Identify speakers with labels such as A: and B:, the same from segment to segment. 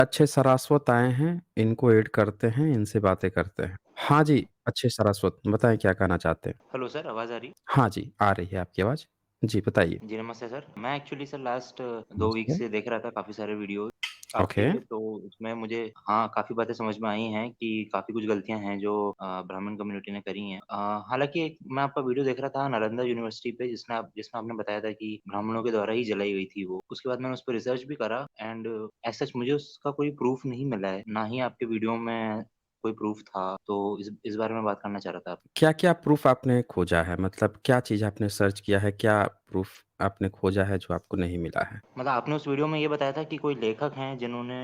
A: अच्छे सारस्वत आए हैं, इनको ऐड करते हैं, इनसे बातें करते हैं। हाँ जी, अच्छे सारस्वत बताएँ क्या कहना चाहते हैं?
B: हेलो सर, आवाज़ आ रही?
A: हाँ जी, आ रही है आपकी आवाज़। जी, बताइए।
B: जी, नमस्ते सर। मैं एक्चुअली सर लास्ट 2 वीक
A: नमस्ते।
B: से देख रहा था काफ़ी सारे वीडियोज़
A: ओके।
B: आपके, तो उसमें मुझे हाँ, काफ़ी बातें समझ में आई हैं कि काफ़ी कुछ गलतियाँ हैं जो ब्राह्मण कम्युनिटी ने करी हैं। हालाँकि एक मैं आपका वीडियो देख रहा था नालंदा यूनिवर्सिटी पे जिसमें आपने बताया था कि ब्राह्मणों के द्वारा ही जलाई गई थी वो। उसके बाद मैंने उस पे रिसर्च भी करा एंड एज़ सच मुझे उसका कोई प्रूफ़ नहीं मिला है, ना ही आपके वीडियो में कोई प्रूफ़ था, तो इस बारे में बात करना चाह रहा था।
A: क्या-क्या प्रूफ़ आपने खोजा है? मतलब क्या चीज़ आपने सर्च किया है? क्या प्रूफ़ आपने खोजा है जो आपको नहीं मिला है?
B: मतलब आपने उस वीडियो में ये बताया था कि कोई लेखक हैं जिन्होंने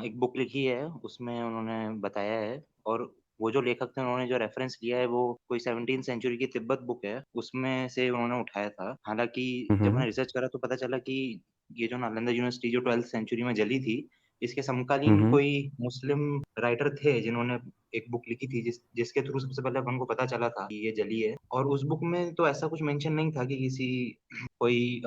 B: एक बुक लिखी है, उसमें उन्होंने बताया है और वो जो लेखक थे उन्होंने जो रेफ़रेंस लिया है वो कोई 17th सेंचुरी की तिब्बत बुक है, उसमें से उन्होंने उठाया था। हालाँकि
A: हुँ,
B: जब मैंने
A: हुँ।
B: रिसर्च करा तो पता चला कि ये जो नालंदा यूनिवर्सिटी जो 12th सेंचुरी में जली थी, इसके
A: हुँ,
B: समकालीन
A: हुँ।
B: कोई मुस्लिम राइटर थे जिन्होंने एक बुक लिखी थी जिसके थ्रू सबसे पहले अपन को पता चला था कि ये जली है और उस बुक में तो ऐसा कुछ मेंशन नहीं था कि किसी कोई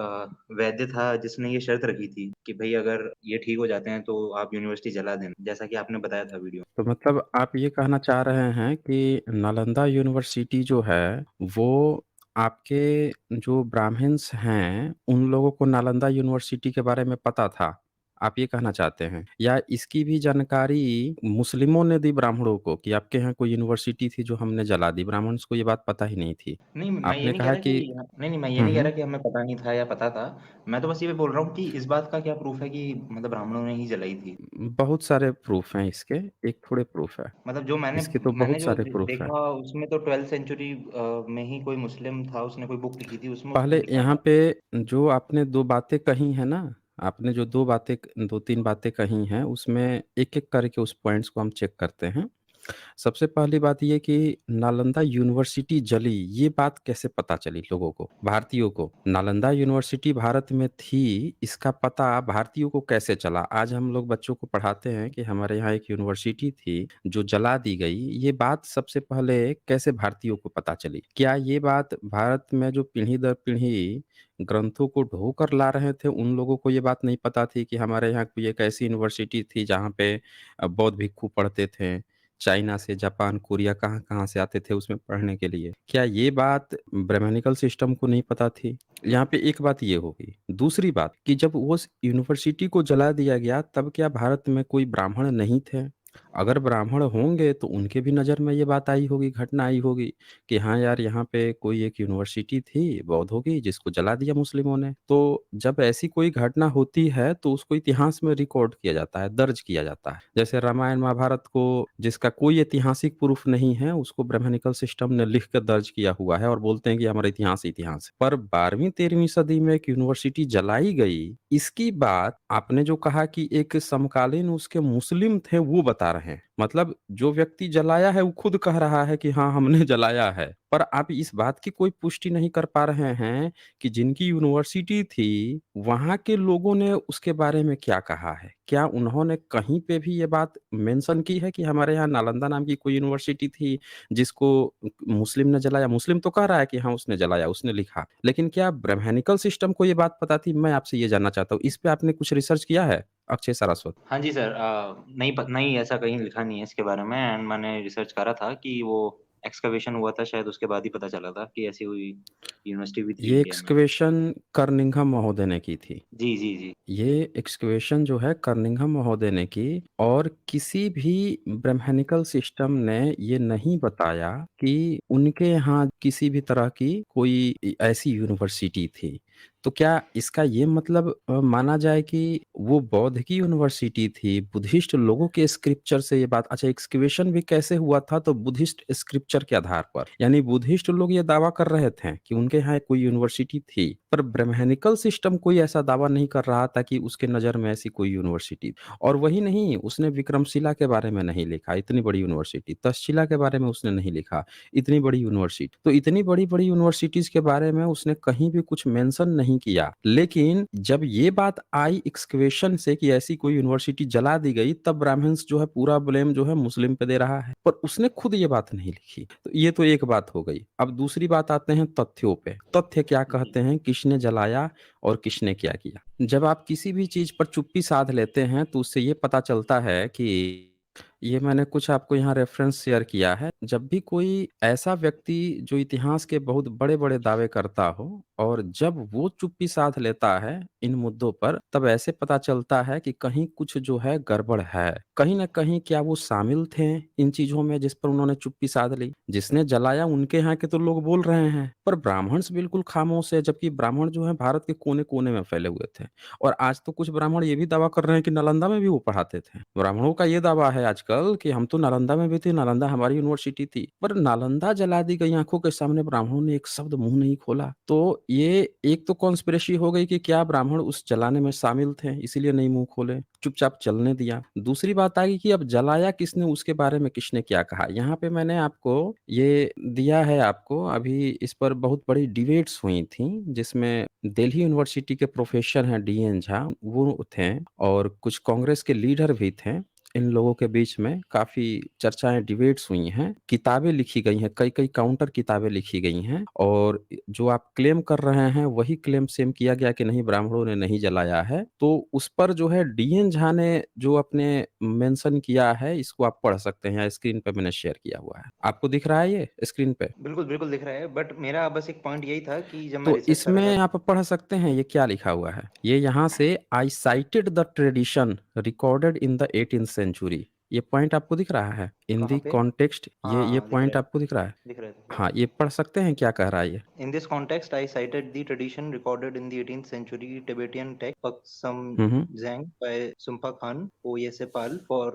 B: वैद्य था जिसने ये शर्त रखी थी कि भई अगर ये ठीक हो जाते हैं तो आप यूनिवर्सिटी जला देना, जैसा कि आपने बताया था वीडियो।
A: तो मतलब आप ये कहना चाह रहे हैं कि नालंदा यूनिवर्सिटी जो है, वो आपके जो ब्राह्मिन्स हैं, उन लोगों को नालंदा यूनिवर्सिटी के बारे में पता था? आप ये कहना चाहते हैं? या इसकी भी जानकारी मुस्लिमों ने दी ब्राह्मणों को कि आपके यहाँ कोई यूनिवर्सिटी थी जो हमने जला दी, ब्राह्मण्स को ये बात पता ही नहीं थी?
B: नहीं, मैं ये
A: आपने
B: नहीं कह
A: कहा
B: रहा कि
A: कि
B: मैं ये
A: हुँ,
B: नहीं कह रहा
A: हुँ।
B: कि हमें पता नहीं था या पता था। मैं तो बस ये बोल रहा हूँ कि इस बात का क्या प्रूफ़ है कि मतलब ब्राह्मणों ने ही जलाई थी?
A: बहुत सारे प्रूफ़ हैं इसके, एक थोड़े प्रूफ़ है।
B: मतलब जो मैंने
A: इसके तो
B: मैंने
A: बहुत
B: जो
A: सारे प्रूफ़ हैं।
B: देखा उसमें तो 12th सेंचुरी में ही कोई मुस्लिम था, उसने कोई बुक लिखी थी, उसमें उसने
A: पहले
B: लिखा
A: यहाँ
B: था।
A: पे जो आपने 2 बातें कही हैं ना, आपने जो 2 बातें 2-3 बातें कही हैं, उसमें एक-एक करके उस पॉइंट्स को हम चेक करते हैं। सबसे पहली बात ये कि नालंदा यूनिवर्सिटी जली, ये बात कैसे पता चली लोगों को, भारतीयों को? नालंदा यूनिवर्सिटी भारत में थी, इसका पता भारतीयों को कैसे चला? आज हम लोग बच्चों को पढ़ाते हैं कि हमारे यहाँ एक यूनिवर्सिटी थी, जो जला दी गई। ये बात सबसे पहले कैसे भारतीयों को पता चली? क्या ये बात भारत में जो पीढ़ी दर पीढ़ी ग्रंथों को ढो कर ला रहे थे, उन लोगों को ये बात नहीं पता थी कि हमारे यहाँ कोई एक ऐसी यूनिवर्सिटी थी जहाँ पे बौद्ध भिक्षु पढ़ते थे? चाइना से, जापान, कोरिया कहाँ-कहाँ से आते थे उसमें पढ़ने के लिए। क्या ये बात ब्राह्मणिकल सिस्टम को नहीं पता थी? यहाँ पे एक बात ये हो गई। दूसरी बात कि जब उस यूनिवर्सिटी को जला दिया गया तब क्या भारत में कोई ब्राह्मण नहीं थे? अगर ब्राह्मण होंगे तो उनके भी नज़र में ये बात आई होगी, घटना आई होगी कि हाँ यार, यहाँ पे कोई एक यूनिवर्सिटी थी बौद्धों की जिसको जला दिया मुस्लिमों ने। तो जब ऐसी कोई घटना होती है तो उसको इतिहास में रिकॉर्ड किया जाता है, दर्ज किया जाता है। जैसे रामायण महाभारत को जिसका कोई ऐतिहासिक प्रूफ नहीं है, उसको ब्राह्मणिकल सिस्टम ने लिख कर दर्ज किया हुआ है और बोलते हैं कि हमारा इतिहास ही इतिहास है। पर 12वीं-13वीं सदी में एक यूनिवर्सिटी जलाई गई, इसकी बात आपने जो कहा कि एक समकालीन उसके मुस्लिम थे वो बता रहे हैं। मतलब जो व्यक्ति जलाया है वो खुद कह रहा है कि हाँ, हमने जलाया है। पर आप इस बात की कोई पुष्टि नहीं कर पा रहे हैं कि जिनकी यूनिवर्सिटी थी, वहाँ के लोगों ने उसके बारे में क्या कहा है? क्या उन्होंने कहीं पे भी ये बात मेंशन की है कि हमारे यहाँ नालंदा नाम की कोई यूनिवर्सिटी थी, जिसको मुस्लिम ने जलाया? मुस्लिम तो कह रहा है कि हाँ, उसने जलाया, उसने लिखा। लेकिन क्या ब्राह्मणिकल सिस्टम को ये बात पता थी? मैं आपसे ये जानना चाहता हूँ। इस पे आपने कुछ रिसर्च किया है, अक्षय सारस्वत?
B: हाँ जी सर, नहीं ऐसा कहीं लिखा नहीं है इसके बारे में एंड मैंने रिसर्च करा था कि वो एक्सकवेशन हुआ था शायद उसके बाद ही पता चला था कि ऐसी कोई यूनिवर्सिटी भी थी
A: ये
B: इंडिया में।
A: एक्सकवेशन कर्निंघम महोदय ने की थी।
B: जी, जी, जी।
A: ये एक्सकवेशन जो है कर्निंघम महोदय ने की और किसी भी ब्राह्मणिकल सिस्टम ने ये नहीं बताया कि उनके यहाँ किसी भी तरह की कोई ऐसी यूनिवर्सिटी थी। तो क्या इसका ये मतलब माना जाए कि वो बौद्ध की यूनिवर्सिटी थी, बुद्धिस्ट लोगों के स्क्रिप्चर से ये बात अच्छा एक्सकवेशन भी कैसे हुआ था तो बुद्धिस्ट स्क्रिप्चर के आधार पर। यानी बुद्धिस्ट लोग ये दावा कर रहे थे कि उनके यहाँ कोई यूनिवर्सिटी थी, पर ब्राह्मणिकल सिस्टम कोई ऐसा दावा नहीं कर रहा था कि उसके नज़र में ऐसी कोई यूनिवर्सिटी और वही नहीं, उसने विक्रमशिला के बारे में नहीं लिखा, इतनी बड़ी यूनिवर्सिटी, तक्षशिला के बारे में उसने नहीं लिखा, इतनी बड़ी यूनिवर्सिटी। तो इतनी बड़ी-बड़ी यूनिवर्सिटीज़ के बारे में उसने कहीं भी कुछ मेंशन नहीं नहीं किया। लेकिन जब ये बात आई एक्सकवेशन से कि ऐसी कोई यूनिवर्सिटी जला दी गई, तब ब्राह्मण्स जो है पूरा ब्लेम जो है मुस्लिम पे दे रहा है, पर उसने खुद ये बात नहीं लिखी। तो ये तो एक बात हो गई। अब दूसरी बात आते हैं तथ्यों पे। तथ्य क्या
B: जी।
A: कहते हैं, किसने जलाया और किसने क्या किया। जब आप किसी भी चीज पर चुप्पी साध लेते हैं तो उससे ये पता चलता है कि ये मैंने कुछ आपको यहाँ रेफरेंस शेयर किया है। जब भी कोई ऐसा व्यक्ति जो इतिहास के बहुत बड़े बड़े दावे करता हो और जब वो चुप्पी साध लेता है इन मुद्दों पर, तब ऐसे पता चलता है कि कहीं कुछ जो है गड़बड़ है। कहीं ना कहीं क्या वो शामिल थे इन चीजों में जिस पर उन्होंने चुप्पी साध ली। जिसने जलाया उनके यहाँ के तो लोग बोल रहे हैं, पर ब्राह्मण्स बिल्कुल खामोश है, जबकि ब्राह्मण जो है भारत के कोने कोने में फैले हुए थे। और आज तो कुछ ब्राह्मण ये भी दावा कर रहे हैं कि नालंदा में भी वो पढ़ाते थे। ब्राह्मणों का ये दावा है आजकल कि हम तो नालंदा में भी थे, नालंदा हमारी यूनिवर्सिटी थी। पर नालंदा जला दी गई आंखों के सामने, ब्राह्मणों ने एक शब्द मुंह नहीं खोला। तो ये एक तो कॉन्स्पिरेसी हो गई कि क्या ब्राह्मण उस जलाने में शामिल थे, इसीलिए नहीं मुंह खोले, चुपचाप चलने दिया। दूसरी बात आ गई कि अब जलाया किसने, उसके बारे में किसने क्या कहा। यहाँ पे मैंने आपको ये दिया है, आपको अभी इस पर बहुत बड़ी डिबेट्स हुई थी, जिसमें दिल्ली यूनिवर्सिटी के प्रोफेसर हैं डीएन झा, वो थे, और कुछ कांग्रेस के लीडर भी थे। इन लोगों के बीच में काफी चर्चाएं, डिबेट्स हुई हैं, किताबें लिखी गई हैं, कई कई काउंटर किताबें लिखी गई हैं। और जो आप क्लेम कर रहे हैं वही क्लेम सेम किया गया कि नहीं, ब्राह्मणों ने नहीं जलाया है। तो उस पर जो है डीएन झा ने जो अपने मेंशन किया है, इसको आप पढ़ सकते हैं। स्क्रीन पे मैंने शेयर किया हुआ है, आपको दिख रहा है ये स्क्रीन पे।
B: बिल्कुल, बिल्कुल दिख रहा है, बट मेरा बस एक पॉइंट यही था कि जब मैं
A: तो
B: रिसर्च कर रहा
A: इसमें
B: था।
A: आप पढ़ सकते हैं ये क्या लिखा हुआ है। ये यहाँ से, I cited the tradition recorded in the 18th century. ये पॉइंट आपको दिख रहा है इन
B: कहाँ
A: दी
B: पे?
A: कॉन्टेक्स्ट, ये
B: हाँ, दिख रहा
A: पॉइंट
B: है,
A: आपको दिख रहा है।
B: दिख रहा है, दिख रहा है।
A: हाँ, ये पढ़ सकते हैं क्या कह रहा है ये।
B: In this context, I cited the tradition recorded in the 18th century Tibetan text
A: hmm
B: Paksamzang by Sumpa Khan Oyesepal for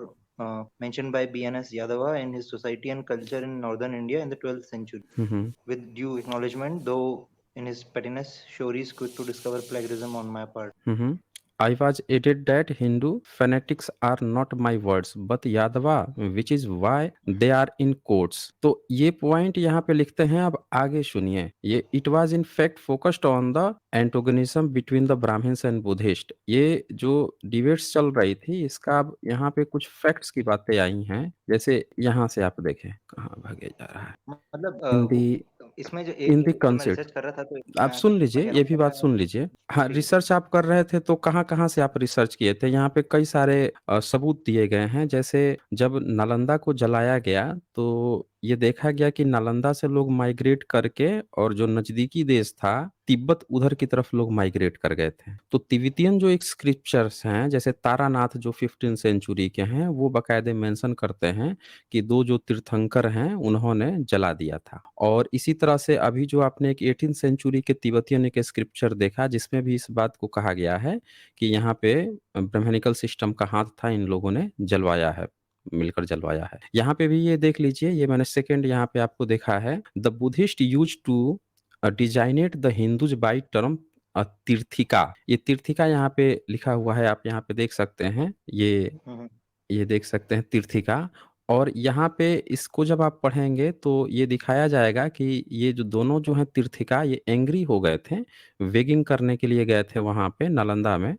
B: mentioned by B.N.S. Yadava and his society and culture in northern India in the 12th century.
A: Hmm
B: With due acknowledgement, though in his pettiness, Shori is quick to discover plagiarism on my part.
A: Hmm I was added that Hindu fanatics are not my words, but Yadava, which is why they are in quotes. तो ये point यहाँ पे लिखते हैं, अब आगे सुनिए। ये it was in fact focused on the antagonism between the Brahmins and Buddhist. ये जो डिबेट्स चल रही थी, इसका अब यहाँ पे कुछ फैक्ट्स की बातें आई हैं। जैसे यहाँ से आप देखें, कहाँ भागे जा रहा है।
B: मतलब
A: इन दी
B: इसमें जो
A: इन
B: एक
A: दी
B: जब मैं
A: कंसेप्ट,
B: रिसर्च कर रहा था तो
A: आप सुन
B: मैं
A: लीजिए,
B: कह रहा
A: ये
B: हूँ
A: भी
B: जब
A: बात
B: मैं
A: सुन लीजिए। हाँ,
B: ठीक है,
A: रिसर्च आप कर रहे थे तो कहाँ कहाँ से आप रिसर्च किए थे। यहाँ पे कई सारे सबूत दिए गए हैं। जैसे जब नालंदा को जलाया गया तो ये देखा गया कि नालंदा से लोग माइग्रेट करके, और जो नजदीकी देश था तिब्बत, उधर की तरफ लोग माइग्रेट कर गए थे। तो तिब्बतियन जो एक स्क्रिप्चर्स हैं, जैसे तारानाथ जो 15th सेंचुरी के हैं, वो बकायदे मेंशन करते हैं कि दो जो तीर्थंकर हैं उन्होंने जला दिया था। और इसी तरह से अभी जो आपने एक 18th सेंचुरी के तिब्बतियन एक स्क्रिप्चर देखा, जिसमें भी इस बात को कहा गया है कि यहाँ पे ब्रह्मनिकल सिस्टम का हाथ था, इन लोगों ने जलवाया है, मिलकर जलवाया है। यहाँ पे भी ये देख लीजिए, ये मैंने सेकंड यहाँ पे आपको देखा है। The Buddhist use to designate the Hindus by term tirthika. ये तीर्थिका यहाँ पे लिखा हुआ है, आप यहाँ पे देख सकते हैं।
B: हम्म,
A: ये देख सकते हैं तीर्थिका। और यहाँ पे इसको जब आप पढ़ेंगे तो ये दिखाया जाएगा कि ये जो दोनों जो हैं तीर्थिका, ये एंग्री हो गए थे, वेगिंग करने के लिए गए थे वहाँ पे नालंदा में।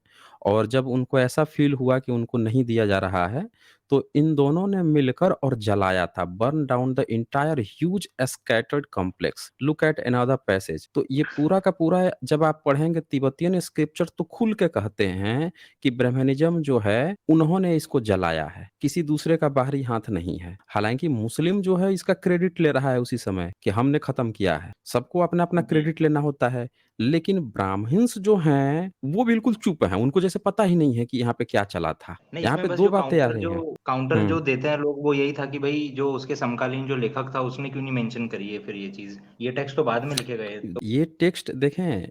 A: और जब उनको ऐसा फील हुआ कि उनको नहीं दिया जा रहा है, तो इन दोनों ने मिलकर और जलाया था, burn down the entire huge scattered complex, look at another passage. तो ये पूरा का पूरा जब आप पढ़ेंगे तिब्बतियन स्क्रिप्चर, तो खुल के कहते हैं कि ब्रह्मनिज्म जो है उन्होंने इसको जलाया है, किसी दूसरे का बाहरी हाथ नहीं है। हालांकि मुस्लिम जो है इसका क्रेडिट ले रहा है उसी समय कि हमने खत्म किया है, सबको अपना अपना
B: जी।
A: क्रेडिट लेना होता है। लेकिन ब्राह्मण्स जो हैं वो बिल्कुल चुप हैं, उनको जैसे पता ही नहीं है कि यहाँ पे क्या चला था।
B: नहीं,
A: यहाँ
B: इसमें
A: पे
B: बस
A: दो
B: जो
A: बातें आ
B: काउंटर
A: रही
B: जो
A: हैं।
B: काउंटर
A: हम्म
B: जो देते हैं लोग, वो यही था कि भाई जो उसके समकालीन जो लेखक था उसने क्यों नहीं मेंशन करी है फिर ये चीज, ये टेक्स्ट तो बाद में लिखे गए तो।
A: ये टेक्स्ट देखें,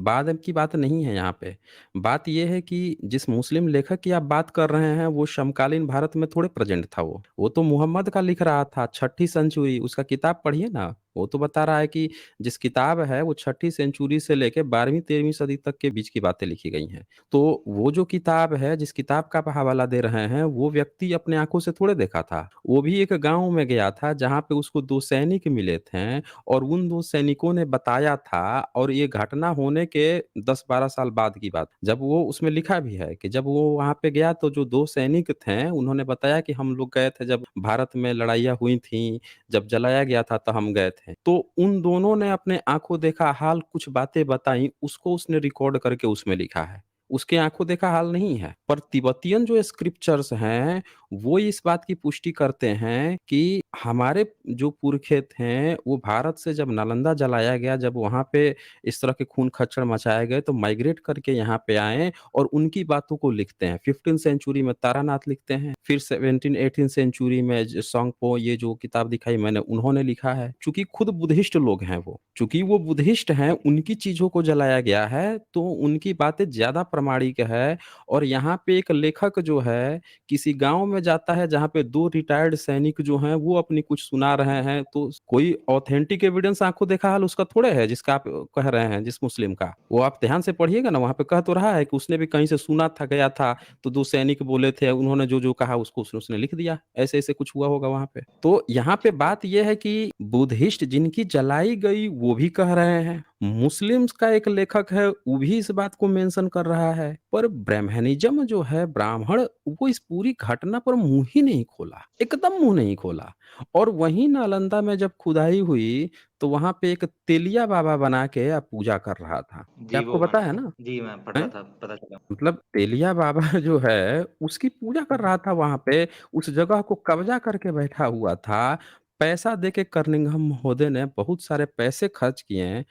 A: बाद की बात नहीं है यहाँ पे। बात ये है कि जिस मुस्लिम लेखक की आप बात कर रहे हैं, वो समकालीन भारत में थोड़े प्रेजेंट था। वो तो मुहम्मद का लिख रहा था, 6ठी सेंचुरी, उसका किताब पढ़िए ना। वो तो बता रहा है कि जिस किताब है वो 6ठी सेंचुरी से लेके 12वीं-13वीं सदी तक के बीच की बातें लिखी गई हैं। तो वो जो किताब है, जिस किताब का आप हवाला दे रहे हैं, वो व्यक्ति अपने आँखों से थोड़े देखा था। वो भी एक गाँव में गया था जहाँ पे उसको 2 सैनिक मिले थे और उन 2 सैनिकों ने बताया था और ये घटना होने के 10-12 साल बाद की बात। जब वो उसमें लिखा भी है कि जब वो वहाँ पे गया तो जो 2 सैनिक थे, उन्होंने बताया कि हम लोग गए थे जब भारत में लड़ाइयाँ हुई थीं, जब जलाया गया था तो हम गए थे। तो उन दोनों ने अपने आँखों देखा हाल कुछ बातें बताई, उसको उसने रिकॉर्ड करके उसमें लिखा है। उसके आँखों देखा हाल नहीं है। पर तिब्बतियन जो स्क्रिप्चर्स हैं, वो इस बात की पुष्टि करते हैं कि हमारे जो पुरखे थे, वो भारत से जब नालंदा जलाया गया, जब वहाँ पे इस तरह के खून-खच्चर मचाए गए, तो माइग्रेट करके यहाँ पे आए और उनकी बातों को लिखते हैं। 15th सेंचुरी में तारानाथ लिखते हैं, फिर 17th-18th सेंचुरी में त्सोंगपो ये जो किताब दिखाई मैंने, उन्होंने लिखा है। चूँकि खुद बुद्धिस्ट लोग हैं वो, चूँकि वो बुद्धिस्ट हैं, उनकी चीज़ों को जलाया गया है, तो उनकी बातें ज़्यादा प्रामाणिक है और यहाँ पे एक लेखक जो है, किसी गाँव में जाता है जहाँ पे 2 रिटायर्ड सैनिक जो हैं, वो अपनी कुछ सुना रहे हैं, तो कोई ऑथेंटिक एविडेंस आँखों देखा हाल उसका थोड़े है, जिसका आप कह रहे हैं, जिस मुस्लिम का। वो आप ध्यान से पढ़िएगा ना, वहाँ पे कह तो रहा है कि उसने भी कहीं से सुना था, गया था, तो 2 सैनिक बोले थे, उन्होंने जो-जो कहा उसको उसने उसने लिख दिया। ऐसे-ऐसे कुछ हुआ होगा वहाँ पे। तो यहाँ पे बात ये है कि बुद्धिस्ट जिनकी जलाई गई, वो भी कह रहे हैं। मुस्लिम्स का एक लेखक है, वो भी इस बात को मेंशन कर रहा है। पर ब्राह्मणिज़्म जो है, ब्राह्मण, वो इस पूरी घटना पर मुँह ही नहीं खोला, एकदम मुँह नहीं खोला। और वहीं नालंदा में जब खुदाई हुई, तो वहाँ पे एक तेलिया बाबा बना के पूजा कर रहा था। ये
B: जी,
A: आपको
B: वो
A: पता है ना?
B: जी, मैं पढ़ रहा
A: हैं?
B: था, पता चला।
A: मतलब तेलिया बाबा जो है, उसकी पूजा कर रहा था वहाँ पे, उस जगह को कब्ज़ा करके बैठा हुआ था। पैसा देके कर्निंघम महोदय ने बहुत सारे पैसे खर्च किए हैं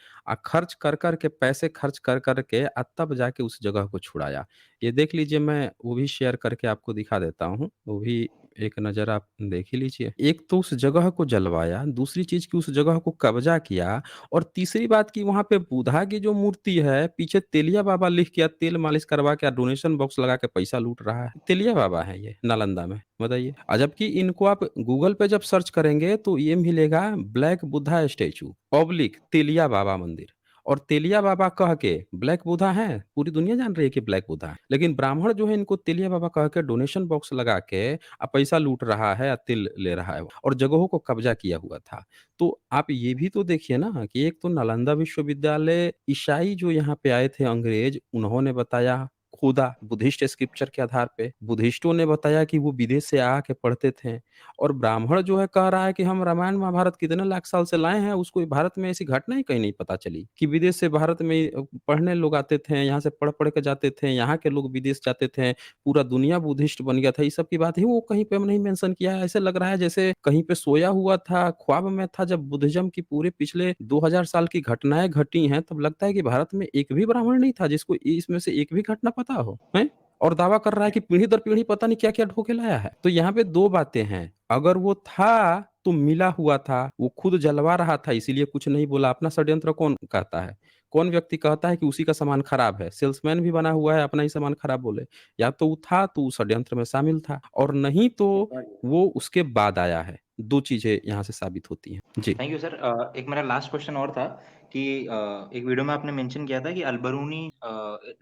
A: खर्च कर के पैसे खर्च कर के तब जाके उस जगह को छुड़ाया। ये देख लीजिए, मैं वो भी शेयर करके आपको दिखा देता हूँ, वो भी एक नज़र आप देख ही लीजिए। एक तो उस जगह को जलवाया, दूसरी चीज़ कि उस जगह को कब्ज़ा किया और तीसरी बात कि वहाँ पे बुधा की जो मूर्ति है, पीछे तेलिया बाबा लिख के तेल मालिश करवा के डोनेशन बॉक्स लगा के पैसा लूट रहा है। तेलिया बाबा है ये नालंदा में, बताइए। जबकि इनको आप गूगल पे जब सर्च करेंगे तो ये मिलेगा ब्लैक बुद्धा स्टैचू, पब्लिक तेलिया बाबा मंदिर। और तेलिया बाबा कह के ब्लैक बुद्धा हैं, पूरी दुनिया जान रही है कि ब्लैक बुद्धा है। लेकिन ब्राह्मण जो है इनको तेलिया बाबा कह के डोनेशन बॉक्स लगा के पैसा लूट रहा है, तिल ले रहा है और जगहों को कब्जा किया हुआ था। तो आप ये भी तो देखिए ना कि एक तो नालंदा विश्वविद्यालय ईसाई जो यहाँ पे आए थे अंग्रेज, उन्होंने बताया खुदा बुद्धिस्ट स्क्रिप्चर के आधार पे, बुद्धिस्टों ने बताया कि वो विदेश से आके पढ़ते थे और ब्राह्मण जो है कह रहा है कि हम रामायण महाभारत कितने लाख साल से लाए हैं, उसको भारत में ऐसी घटना ही कहीं नहीं पता चली कि विदेश से भारत में पढ़ने लोग आते थे, यहाँ से पढ़-पढ़ के जाते थे, यहाँ के लोग विदेश जाते थे, पूरा दुनिया बुद्धिस्ट बन गया था। इस सब की बात ही वो कहीं पे नहीं मेंशन किया है। ऐसे लग रहा है जैसे कहीं पे सोया हुआ था, ख्वाब में था जब बुद्धिज़्म की पूरे पिछले 2000 साल की घटनाएँ घटी हैं, तब लगता है कि भारत में एक भी ब्राह्मण नहीं था जिसको इसमें से एक भी घटना पता हो, हैं? और दावा कर रहा है कि पीढ़ी दर पीढ़ी पता नहीं क्या-क्या ढो के लाया है। तो यहाँ पे 2 बातें हैं, अगर वो था तो मिला हुआ था, वो खुद जलवा रहा था इसीलिए कुछ नहीं बोला, अपना षड्यंत्र कौन कहता है? कौन व्यक्ति कहता है कि उसी का सामान खराब है? सेल्समैन भी बना हुआ है, अपना ही सामान खराब बोले। या तो वो था तो वो षड्यंत्र में शामिल था और नहीं तो वो उसके बाद आया है। 2 चीज़ें यहाँ से साबित होती हैं। जी।
B: Thank you sir. एक मेरा लास्ट क्वेश्चन और था कि एक वीडियो में आपने मेंशन किया था कि अल-बरूनी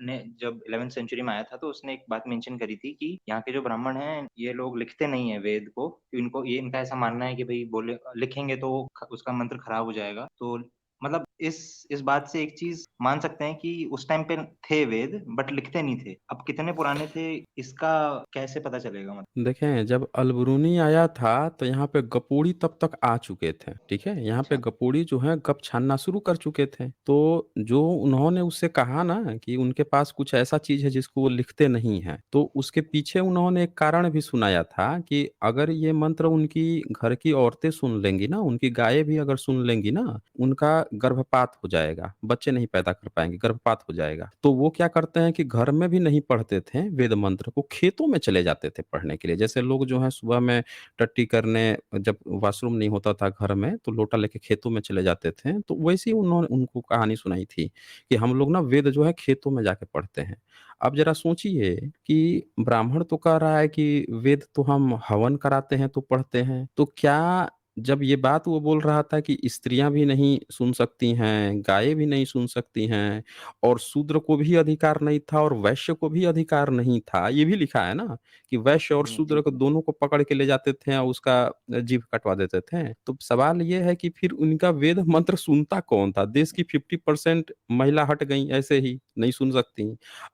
B: ने जब 11th सेंचुरी में आया था, तो उसने एक बात मेंशन करी थी कि यहाँ के जो ब्राह्मण हैं, ये लोग लिखते नहीं हैं वेद को। इनको ये इनका ऐसा मानना है कि भई बोले लिखेंगे तो उसका मंत्र खराब हो जाएगा। तो मतलब इस बात से एक चीज़ मान सकते हैं कि उस टाइम पे थे वेद बट लिखते नहीं थे। अब कितने पुराने थे, इसका कैसे पता चलेगा मतलब?
A: देखें, जब अल-बरूनी आया था, तो यहाँ पे गपोड़ी तब तक आ चुके थे, ठीक है? यहाँ पे
B: अच्छा,
A: गपोड़ी जो हैं गप छानना शुरू कर चुके थे। तो जो उन्होंने उससे कहा ना कि उनके पास कुछ ऐसा चीज़ है जिसको वो लिखते नहीं हैं, तो उसके पीछे उन्होंने एक कारण भी सुनाया था कि अगर ये मंत्र उनकी घर की औरतें सुन लेंगी ना, उनकी गायें भी अगर सुन लेंगी ना, उनका गर्भपात हो जाएगा, बच्चे नहीं पैदा कर पाएँगे, गर्भपात हो जाएगा। तो वो क्या करते हैं कि घर में भी नहीं पढ़ते थे वेद मंत्र को, खेतों में चले जाते थे पढ़ने के लिए। जैसे लोग जो हैं सुबह में टट्टी करने जब वॉशरूम नहीं होता था घर में, तो लोटा लेके खेतों में चले जाते थे। तो वैसे ही उन्होंने उनको कहानी सुनाई थी कि हम लोग ना वेद जो है खेतों में जाके पढ़ते हैं। अब ज़रा सोचिए कि ब्राह्मण तो कह रहा है कि वेद तो हम हवन कराते हैं तो पढ़ते हैं, तो क्या जब ये बात वो बोल रहा था कि स्त्रियाँ भी नहीं सुन सकती हैं, गायें भी नहीं सुन सकती हैं और शूद्र को भी अधिकार नहीं था और वैश्य को भी अधिकार नहीं था। ये भी लिखा है ना कि वैश्य और
B: जी,
A: शूद्र को दोनों को पकड़ के ले जाते थे और उसका जीभ कटवा देते थे। तो सवाल ये है कि फिर उनका वेद मंत्र सुनता कौन था? देश की 50% महिला हट गईं ऐसे ही, नहीं सुन सकती।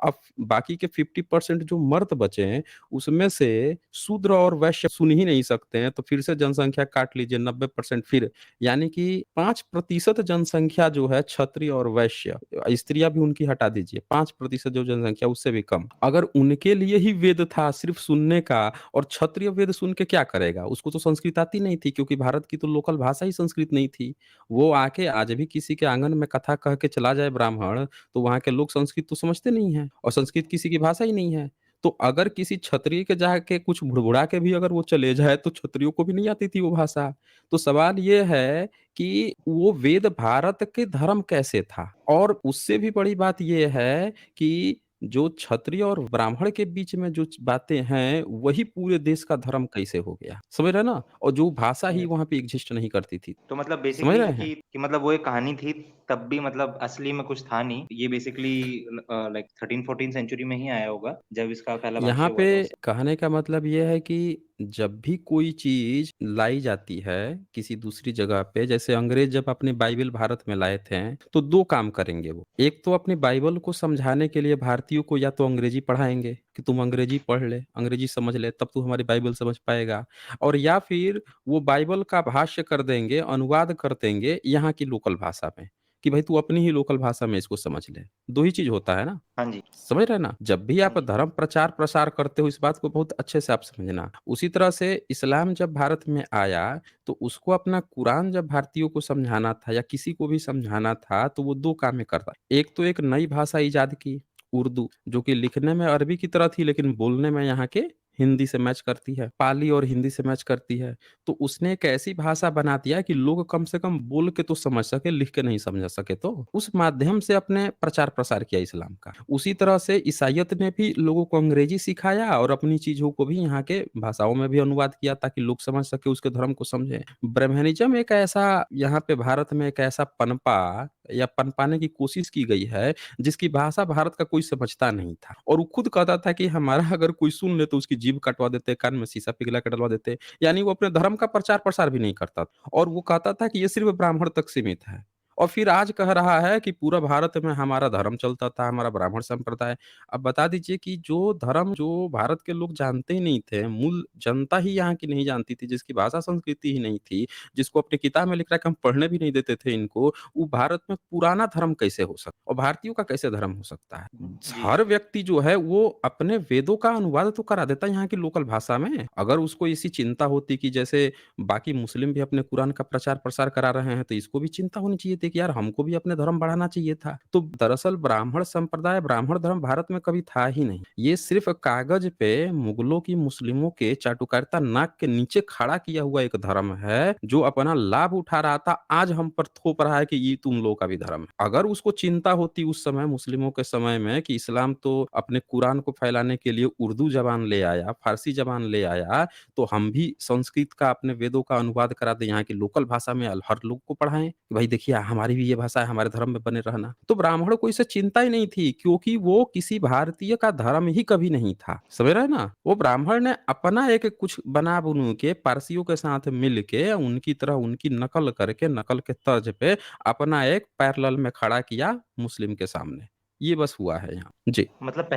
A: अब बाकी के 50% जो मर्द बचे हैं, उसमें से शूद्र और वैश्य सुन ही नहीं सकते हैं, तो फिर से जनसंख्या काट लीजिए 90% फिर, यानी कि 5% जनसंख्या जो है क्षत्रिय और वैश्य, स्त्रियाँ भी उनकी हटा दीजिए, 5% जो जनसंख्या उससे भी कम। अगर उनके लिए ही वेद था सिर्फ सुनने का और क्षत्रिय वेद सुन के क्या करेगा? उसको तो संस्कृत आती नहीं थी क्योंकि भारत की तो लोकल भाषा ही संस्कृत नहीं थी। वो आके आज भी किसी के आंगन में कथा कह के चला जाए ब्राह्मण, तो वहाँ के लोग संस्कृत तो समझते नहीं हैं और संस्कृत किसी की भाषा ही नहीं है। तो अगर किसी क्षत्रिय के जाके कुछ भुड़भुड़ा के भी अगर वो चले जाए तो क्षत्रियों को भी नहीं आती थी वो भाषा। तो सवाल ये है कि वो वेद भारत के धर्म कैसे था? और उससे भी बड़ी बात ये है कि जो क्षत्रिय और ब्राह्मण के बीच में जो बातें हैं, वही पूरे देश का धर्म कैसे हो गया? समझ रहे हैं ना? और जो भाषा ही वहाँ पे एग्ज़िस्ट नहीं करती थी।
B: तो मतलब
A: समझ
B: बेसिकली
A: रहे हैं?
B: कि मतलब वो एक कहानी थी, तब भी मतलब असली में कुछ था नहीं। ये बेसिकली लाइक 13-14 सेंचुरी में ही आया होगा, जब इसका पहला
A: यहाँ
B: भाष्य हुआ
A: पे
B: था उस समय।
A: कहने का मतलब ये है कि जब भी कोई चीज़ लाई जाती है किसी दूसरी जगह पे, जैसे अंग्रेज जब अपनी बाइबल भारत में लाए थे, तो 2 काम करेंगे वो। एक तो अपनी बाइबल को समझाने के लिए भारतीयों को या तो अंग्रेजी पढ़ाएँगे कि तुम अंग्रेजी पढ़ ले, अंग्रेजी समझ ले, तब तू हमारी बाइबल समझ पाएगा। और या फिर वो बाइबल का भाष्य कर देंगे, अनुवाद कर देंगे यहाँ की लोकल भाषा में, कि भाई तू अपनी ही लोकल भाषा में इसको समझ ले। 2 ही चीज़ होता है ना।
B: हाँ जी,
A: समझ रहे हैं ना? जब भी
B: हाँ
A: आप
B: जी।
A: धर्म प्रचार-प्रसार करते हो, इस बात को बहुत अच्छे से आप समझना। उसी तरह से इस्लाम जब भारत में आया, तो उसको अपना कुरान जब भारतीयों को समझाना था या किसी को भी समझाना था, तो वो 2 काम में करता। एक तो एक नई भाषा इजाद की, उर्दू, जो कि लिखने में अरबी की तरह थी लेकिन बोलने में यहाँ के हिंदी से मैच करती है, पाली और हिंदी से मैच करती है। तो उसने एक ऐसी भाषा बना दिया कि लोग कम से कम बोल के तो समझ सके, लिख के नहीं समझ सके तो। उस माध्यम से अपने प्रचार-प्रसार किया इस्लाम का। उसी तरह से ईसाइयत ने भी लोगों को अंग्रेजी सिखाया और अपनी चीज़ों को भी यहाँ के भाषाओं में भी अनुवाद किया ताकि लोग समझ सके, उसके धर्म को समझें। ब्रह्मनिज़्म एक ऐसा यहाँ पे भारत में एक ऐसा पनपा या पनपाने की कोशिश की गई है, जिसकी भाषा भारत का कोई समझता नहीं था और वो खुद कहता था कि हमारा अगर कोई सुन ले तो उसकी जीभ कटवा देते, कान में शीशा पिघला के डलवा देते। यानी वो अपने धर्म का प्रचार-प्रसार भी नहीं करता और वो कहता था कि ये सिर्फ़ ब्राह्मण तक सीमित है। और फिर आज कह रहा है कि पूरा भारत में हमारा धर्म चलता था, हमारा ब्राह्मण संप्रदाय। अब बता दीजिए कि जो धर्म जो भारत के लोग जानते ही नहीं थे, मूल जनता ही यहाँ की नहीं जानती थी, जिसकी भाषा संस्कृति ही नहीं थी, जिसको अपनी किताब में लिख रहा है कि हम पढ़ने भी नहीं देते थे इनको, वो भारत में पुराना धर्म कैसे हो सकता और भारतीयों का कैसे धर्म हो सकता है?
B: जी,
A: हर व्यक्ति जो है वो अपने वेदों का अनुवाद तो करा देता है यहाँ की लोकल भाषा में। अगर उसको ऐसी चिंता होती कि जैसे बाकी मुस्लिम भी अपने कुरान का प्रचार-प्रसार करा रहे हैं, तो इसको भी चिंता होनी चाहिए थी कि यार हमको भी अपने धर्म बढ़ाना चाहिए था। तो दरअसल ब्राह्मण संप्रदाय, ब्राह्मण धर्म भारत में कभी था ही नहीं। ये सिर्फ़ कागज़ पे मुगलों की मुस्लिमों के चाटुकारिता नाक के नीचे खड़ा किया हुआ एक धर्म है, जो अपना लाभ उठा रहा था, आज हम पर थोप रहा है कि ये तुम लोगों का भी धर्म है। अगर उसको चिंता होती उस समय मुस्लिमों के समय में कि इस्लाम तो अपने कुरान को फैलाने के लिए उर्दू ज़बान ले आया, फ़ारसी ज़बान ले आया, तो हम भी संस्कृत का अपने वेदों का अनुवाद करा दें यहाँ की लोकल भाषा में हर लोग को पढ़ाएँ, कि भाई देखिए हमारी भी ये भाषा है, हमारे धर्म में बने रहना। तो ब्राह्मणों को इससे चिंता ही नहीं थी क्योंकि वो किसी भारतीय का धर्म ही कभी नहीं था। समझ रहे हैं ना? वो ब्राह्मण ने अपना एक कुछ बना-बुनू के पारसियों के साथ मिल के उनकी तरह उनकी नकल करके, नकल के तर्ज पे अपना एक पैरेलल में खड़ा किया मुस्लिम के सामने। ये बस हुआ है यहाँ। जी।
B: मतलब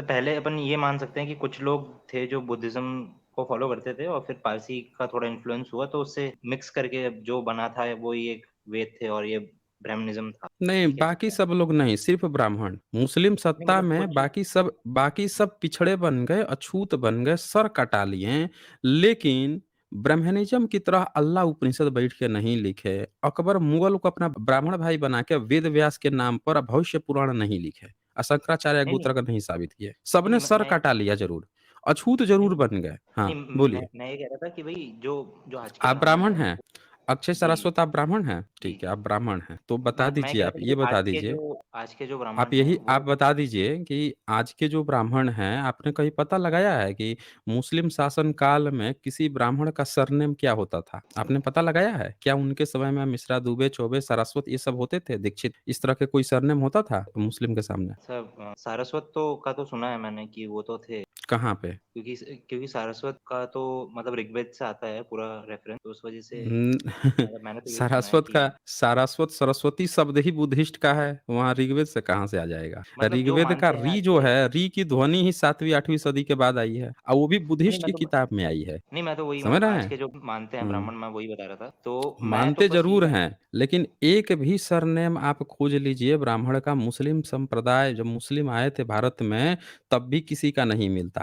B: पहले अपन ये मान सकते हैं कि कुछ लोग थे जो बुद्धिज़्म को फ़ॉलो करते थे और फिर पारसी का थोड़ा इन्फ्लुएंस हुआ, तो उससे मिक्स करके अब जो बना था वो ही एक वेद थे और ये ब्राह्मणिज़्म था।
A: नहीं,
B: ये कह
A: बाकी
B: सकते हैं?
A: सब लोग नहीं, सिर्फ़ ब्राह्मण। मुस्लिम
B: नहीं
A: सत्ता
B: मतलब
A: में
B: कुछ
A: बाकी सब पिछड़े बन गए, अछूत बन गए, सर कटा लिए, लेकिन ब्रह्मनिज़्म की तरह अल्लाह उपनिषद बैठ के नहीं लिखे। अकबर मुगल को अपना ब्राह्मण भाई बना के वेद व्यास के नाम पर भविष्य पुराण नहीं लिखे। शंकराचार्य
B: नहीं, नहीं,
A: गोत्रक नहीं साबित किए।
B: नहीं,
A: सबने
B: नहीं
A: सर कटा लिया ज़रूर, अछूत
B: नहीं,
A: ज़रूर बन गए। हाँ,
B: नहीं,
A: बोलिए।
B: मैं ये कह रहा था कि भई जो जो आज के
A: आप
B: ब्राह्मण
A: ब्राह्मण
B: हैं
A: हैं? अक्षय
B: जी,
A: सारस्वत आप ब्राह्मण हैं?
B: जी,
A: ठीक है,
B: जी।
A: आप ब्राह्मण हैं। तो बता
B: मैं
A: दीजिए
B: कह रहा
A: आप,
B: था कि
A: ये बता दीजिए
B: आज के जो
A: आप
B: ब्राह्मण हैं
A: यही आप
B: वो
A: बता दीजिए कि आज के जो ब्राह्मण हैं, आपने कहीं पता लगाया है कि मुस्लिम शासन काल में किसी ब्राह्मण का सरनेम क्या होता था? आपने पता लगाया है? क्या उनके समय में मिश्रा, दुबे, चौबे, सारस्वत ये सब होते थे? दीक्षित इस तरह के कोई सरनेम होता था मुस्लिम के सामने?
B: सब सारस्वत तो का तो सुना है मैंने कि वो तो थे।
A: कहाँ पे?
B: क्योंकि सारस्वत का तो मतलब ऋग्वेद से आता है पूरा रेफ़रेंस, तो उस वज़ह से
A: उम,
B: मतलब मैंने तो यही सुना है
A: सारस्वत का
B: कि
A: सारस्वत, सरस्वती शब्द ही बुद्धिस्ट का है, वहाँ ऋग्वेद से कहाँ से आ जाएगा?
B: मतलब जो
A: ऋग्वेद का
B: मानते हैं
A: री
B: आज
A: जो
B: के
A: है, री की ध्वनि ही 7वीं 8वीं सदी के बाद आई है और वो भी
B: नहीं
A: बुद्धिस्ट
B: मैं
A: की
B: तो
A: किताब में आई है।
B: नहीं मैं तो वही
A: समझ
B: मतलब
A: रहे
B: आज
A: हैं?
B: के जो मानते हैं
A: हुँ।
B: ब्राह्मण मैं वही बता रहा था। तो मैं तो
A: मानते
B: बस ये
A: ज़रूर हैं, लेकिन एक भी सरनेम आप खोज लीजिए ब्राह्मण का, मुस्लिम संप्रदाय जब मुस्लिम आए थे भारत में, तब भी किसी का नहीं मिलता।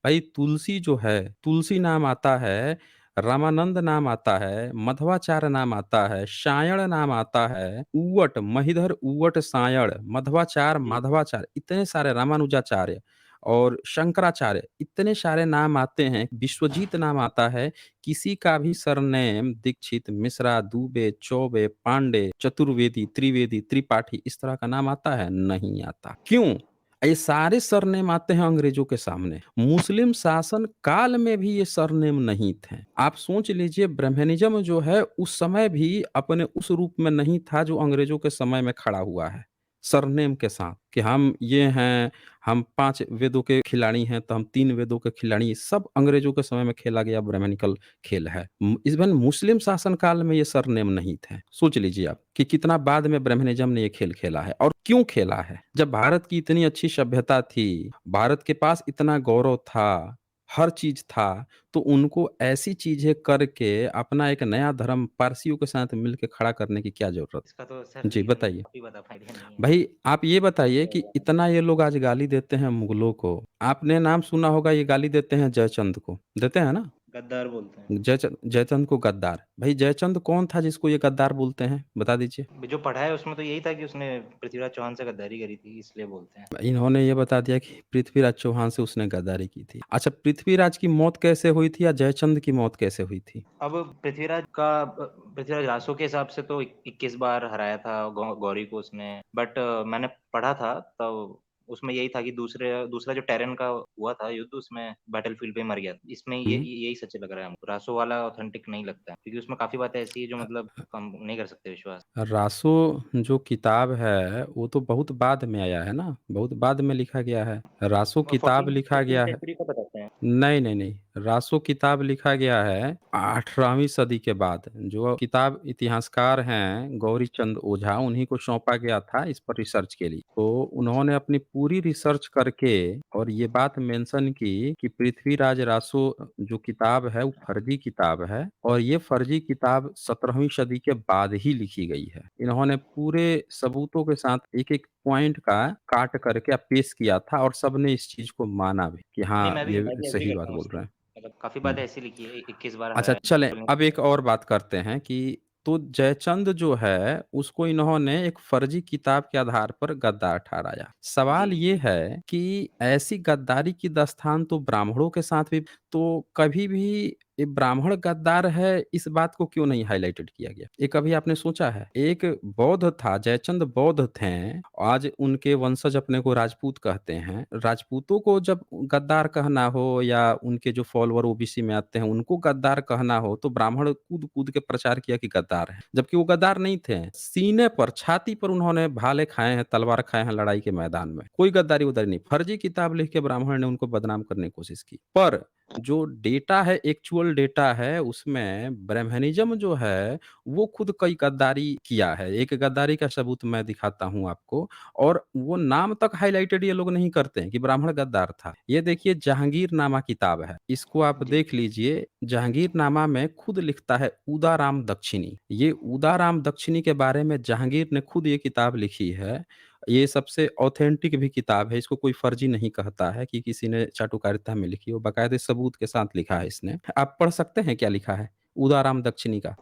A: भाई तुलसी जो है, तुलसी नाम आता है, रामानंद नाम आता है, मध्वाचार्य नाम आता है, सायण नाम आता है, उव्वट, महिधर उव्वट सायण, मध्वाचार्य,
B: जी,
A: माधवाचार्य, इतने सारे रामानुजाचार्य और शंकराचार्य, इतने सारे नाम आते हैं, विश्वजीत नाम आता है, किसी का भी सरनेम दीक्षित, मिश्रा, दुबे, चौबे, पांडे, चतुर्वेदी, त्रिवेदी, त्रिपाठी इस तरह का नाम आता है? नहीं आता। क्यों? ये सारे सरनेम आते हैं अंग्रेजों के सामने। मुस्लिम शासन काल में भी ये सरनेम नहीं थे। आप सोच लीजिए ब्राह्मणिज़्म जो है उस समय भी अपने उस रूप में नहीं था जो अंग्रेजों के समय में खड़ा हुआ है। सरनेम के साथ कि हम ये हैं, हम 5 वेदों के खिलाड़ी हैं, तो हम 3 वेदों के खिलाड़ी, सब अंग्रेजों के समय में खेला गया ब्राह्मणिकल खेल है। इवन मुस्लिम शासन काल में ये सरनेम नहीं थे। सोच लीजिए आप कि कितना बाद में ब्राह्मणिज़्म ने ये खेल खेला है और क्यों खेला है? जब भारत की इतनी अच्छी सभ्यता थी, भारत के पास इतना गौरव था, हर चीज़ था, तो उनको ऐसी चीज़ें करके अपना एक नया धर्म पारसियों के साथ मिलके खड़ा करने की क्या ज़रूरत?
B: इसका तो सर
A: जी,
B: रीज़न
A: बताइए।
B: आप ही बता पाएँगे नहीं है।
A: भाई आप ये बताइए कि
B: तो
A: इतना ये लोग आज गाली देते हैं मुगलों को। आपने नाम सुना होगा ये गाली देते हैं जयचंद को, देते हैं ना?
B: गद्दार बोलते हैं।
A: जयचंद को गद्दार। भाई जयचंद कौन था जिसको ये गद्दार बोलते हैं? बता दीजिए।
B: जो पढ़ा है उसमें तो यही था कि उसने पृथ्वीराज चौहान से गद्दारी करी थी इसलिए बोलते हैं।
A: इन्होंने ये बता दिया कि पृथ्वीराज चौहान से उसने गद्दारी की थी। अच्छा पृथ्वीराज की मौत कैसे हुई थी या जयचंद की मौत कैसे हुई थी?
B: अब पृथ्वीराज रासो के हिसाब से तो 21 बार हराया था गौरी को उसने। बट मैंने पढ़ा था तब उसमें यही था कि दूसरा जो टेरन का हुआ था युद्ध उसमें बैटलफील्ड पे ही मर गया। इसमें
A: हुँ।
B: यही सच लग रहा है हमको। रासो वाला ऑथेंटिक नहीं लगता है क्योंकि उसमें काफ़ी बातें ऐसी है जो मतलब हम नहीं कर सकते विश्वास।
A: रासो जो किताब है, वो तो बहुत बाद में आया है ना? बहुत बाद में लिखा गया है। रासो किताब
B: 14
A: लिखा
B: 14th
A: गया है
B: सेंचुरी का बताते हैं।
A: नहीं, नहीं, नहीं। रासो किताब लिखा गया है 18वीं सदी के बाद। जो किताब इतिहासकार हैं गौरीचंद ओझा, उन्हीं को सौंपा गया था इस पर रिसर्च के लिए। तो उन्होंने अपनी पूरी रिसर्च करके और ये बात मेंशन की कि पृथ्वीराज रासो जो किताब है वो फर्जी किताब है और ये फर्जी किताब 17वीं सदी के बाद ही लिखी गई है। इन्होंने पूरे सबूतों के साथ एक-एक पॉइंट का काट करके पेश किया था और सबने इस चीज़ को माना भी कि
B: नहीं,
A: हाँ, ये
B: मैं भी एग्री
A: सही बात
B: करता हूँ
A: बोल
B: उससे।
A: रहे हैं।
B: मतलब काफ़ी
A: हुँ।
B: बातें ऐसी लिखी है 21 बार
A: अच्छा
B: हराया
A: चलें,
B: बोलने
A: अब
B: के
A: एक
B: लिए।
A: और बात करते हैं कि तो जयचंद जो है, उसको इन्होंने एक फर्जी किताब के आधार पर गद्दार ठहराया।
B: जी,
A: सवाल ये है कि ऐसी गद्दारी की दास्तान तो ब्राह्मणों के साथ भी तो कभी भी ये ब्राह्मण गद्दार है, इस बात को क्यों नहीं हाइलाइटेड किया गया? ये कभी आपने सोचा है? एक बौद्ध था, जयचंद बौद्ध थे, आज उनके वंशज अपने को राजपूत कहते हैं। राजपूतों को जब गद्दार कहना हो या उनके जो फॉलोवर ओबीसी में आते हैं, उनको गद्दार कहना हो, तो ब्राह्मण कूद-कूद के प्रचार किया कि गद्दार हैं, जबकि वो गद्दार नहीं थे। सीने पर, छाती पर उन्होंने भाले खाए हैं, तलवार खाए हैं लड़ाई के मैदान में। कोई गद्दारी-वद्दारी नहीं। फर्जी किताब लिख के ब्राह्मण ने उनको बदनाम करने की कोशिश की। पर जो डेटा है, एक्चुअल डेटा है, उसमें ब्राह्मणिज़्म जो है, वो खुद कई गद्दारी किया है। एक गद्दारी का सबूत मैं दिखाता हूँ आपको और वो नाम तक हाइलाइटेड ये लोग नहीं करते हैं कि ब्राह्मण गद्दार था। ये देखिए जहांगीरनामा किताब है, इसको आप
B: जी।
A: देख लीजिए। जहांगीरनामा में खुद लिखता है उदाराम दक्षिणी। ये उदाराम दक्षिणी के बारे में जहांगीर ने खुद ये किताब लिखी है। ये सबसे ऑथेंटिक भी किताब है, इसको कोई फर्जी नहीं कहता है कि किसी ने चाटुकारिता में लिखी हो, बाकायदे सबूत के साथ लिखा है इसने। आप पढ़ सकते हैं क्या लिखा है? उदाराम दक्षिणी का।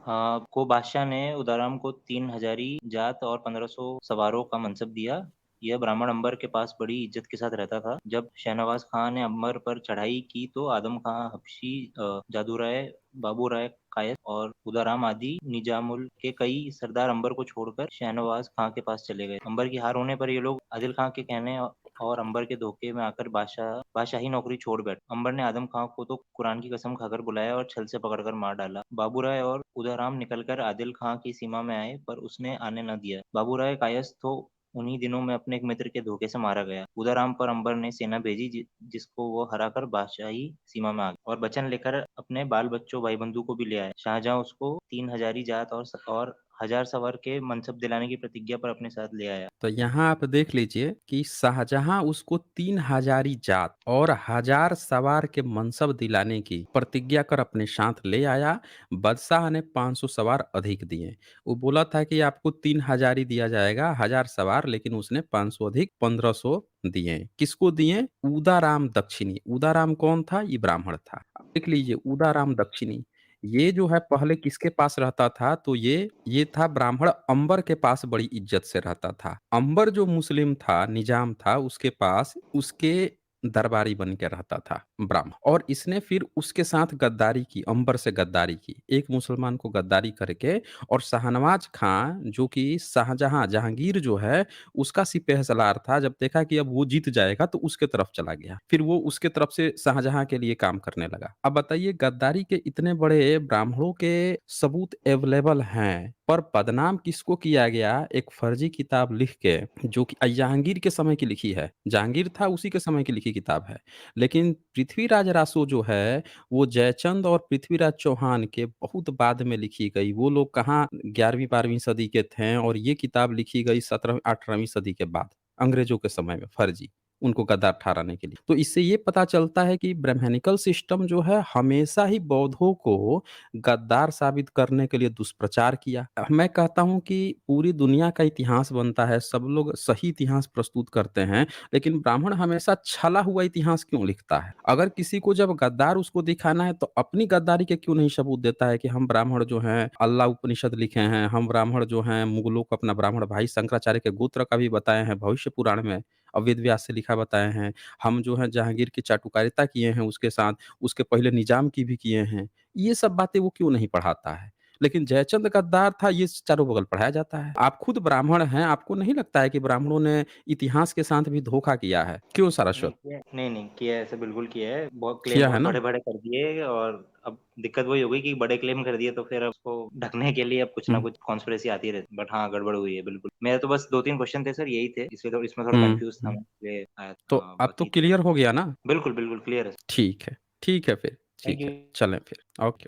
B: को बादशाह ने उदाराम को 3 हज़ारी जात और 1500 सवारों का मनसब दिया। यह ब्राह्मण अंबर के पास बड़ी इज्जत के साथ रहता था। जब शाहनवाज खां ने अंबर पर चढ़ाई की तो आदम खां, हबशी जादूराय, बाबू राय कायस्थ और उदाराम आदि निजामुल के कई सरदार अंबर को छोड़कर शाहनवाज खां के पास चले गए। अंबर की हार होने पर ये लोग आदिल खां के कहने और अंबर के धोखे में आकर बादशाही नौकरी छोड़ बैठे। अंबर ने आदम खां को तो कुरान की कसम खाकर बुलाया और छल से पकड़कर मार डाला। बाबूराय और उदाराम निकलकर आदिल खां की सीमा में आए पर उसने आने न दिया। बाबूराय कायस्थ तो उन्हीं दिनों में अपने एक मित्र के धोखे से मारा गया। उदाराम पर अंबर ने सेना भेजी जिसको वो हराकर बादशाही सीमा में आ गया और वचन लेकर अपने बाल बच्चों भाई बंधु को भी ले आया। शाहजहां उसको 3 हजारी जात और 1000 सवार के मनसब दिलाने की प्रतिज्ञा पर अपने साथ ले आया।
A: तो यहाँ आप देख लीजिए कि शाहजहां उसको 3 हजारी जात और 1000 सवार के मनसब दिलाने की प्रतिज्ञा कर अपने साथ ले आया। बादशाह ने 500 सवार अधिक दिए। वो बोला था कि आपको 3 हजारी दिया जाएगा, 1000 सवार, लेकिन उसने 500 अधिक 1500 दिए। किसको दिए? उदाराम दक्षिणी। उदाराम कौन था? ये ब्राह्मण था। देख लीजिए, उदाराम दक्षिणी ये जो है पहले किसके पास रहता था? तो ये था ब्राह्मण अंबर के पास बड़ी इज्जत से रहता था। अंबर जो मुस्लिम था, निजाम था, उसके पास उसके दरबारी बन के रहता था ब्राह्मण। और इसने फिर उसके साथ गद्दारी की, अंबर से गद्दारी की, एक मुसलमान को गद्दारी करके। और शाहनवाज खां जो कि शाहजहां, जहांगीर जो है उसका सिपहसालार था, जब देखा कि अब वो जीत जाएगा तो उसके तरफ चला गया। फिर वो उसके तरफ से शाहजहां के लिए काम करने लगा। अब बताइए, गद्दारी के इतने बड़े ब्राह्मणों के सबूत अवेलेबल हैं, पर बदनाम किसको किया गया? एक फर्जी किताब लिख के, जो कि जहांगीर के समय की लिखी है। जहांगीर था उसी के समय की लिखी किताब है। लेकिन पृथ्वीराज रासो जो है वो जयचंद और पृथ्वीराज चौहान के बहुत बाद में लिखी गई। वो लोग कहाँ 11वीं 12वीं सदी के थे, और ये किताब लिखी गई 17वीं 18वीं सदी के बाद, अंग्रेजों के समय में, फर्जी, उनको गद्दार ठहराने के लिए। तो इससे ये पता चलता है कि ब्राह्मणिकल सिस्टम जो है हमेशा ही बौद्धों को गद्दार साबित करने के लिए दुष्प्रचार किया। मैं कहता हूँ कि पूरी दुनिया का इतिहास बनता है, सब लोग सही इतिहास प्रस्तुत करते हैं, लेकिन ब्राह्मण हमेशा छला हुआ इतिहास क्यों लिखता है? अगर किसी को जब गद्दार उसको दिखाना है तो अपनी गद्दारी के क्यों नहीं सबूत देता है कि हम ब्राह्मण जो हैं अल्लाह उपनिषद लिखे हैं, हम ब्राह्मण जो हैं मुगलों को अपना ब्राह्मण भाई शंकराचार्य के गोत्र का भी बताए हैं भविष्य पुराण में, वेद व्यास से लिखा बताए हैं। हम जो है जहांगीर की चाटुकारिता किए हैं उसके साथ, उसके पहले निजाम की भी किए हैं। ये सब बातें वो क्यों नहीं पढ़ाता है? लेकिन जयचंद गद्दार था, ये चारों बगल पढ़ाया जाता है। आप खुद ब्राह्मण हैं, आपको नहीं लगता है कि ब्राह्मणों ने इतिहास के साथ भी धोखा किया है? क्यों
B: नहीं
A: सारस्वत?
B: किया, नहीं किया है, ऐसा बिल्कुल किया है। बहुत क्लेम
A: किया है
B: बहुत
A: ना?
B: बड़े-बड़े कर दिए और अब दिक्कत वही हो गई कि बड़े क्लेम कर दिए तो फिर अब उसको ढकने के लिए अब कुछ ना
A: हुँ,
B: कुछ कॉन्स्पिरेसी आती रहती है। बट हाँ, गड़बड़ हुई है बिल्कुल। मेरे तो बस 2-3 क्वेश्चन थे सर, यही थे। इसमें थोड़ा
A: हुँ,
B: कन्फ्यूज़ था
A: हुँ।
B: मैं इसलिए आया
A: तो
B: था।
A: अब तो
B: बाकी तो
A: क्लियर हो गया ना?
B: बिल्कुल, बिल्कुल क्लियर है।
A: ठीक है, ठीक है फिर,
B: थैंक
A: ठीक
B: यू।
A: है। चलें फिर। ओके।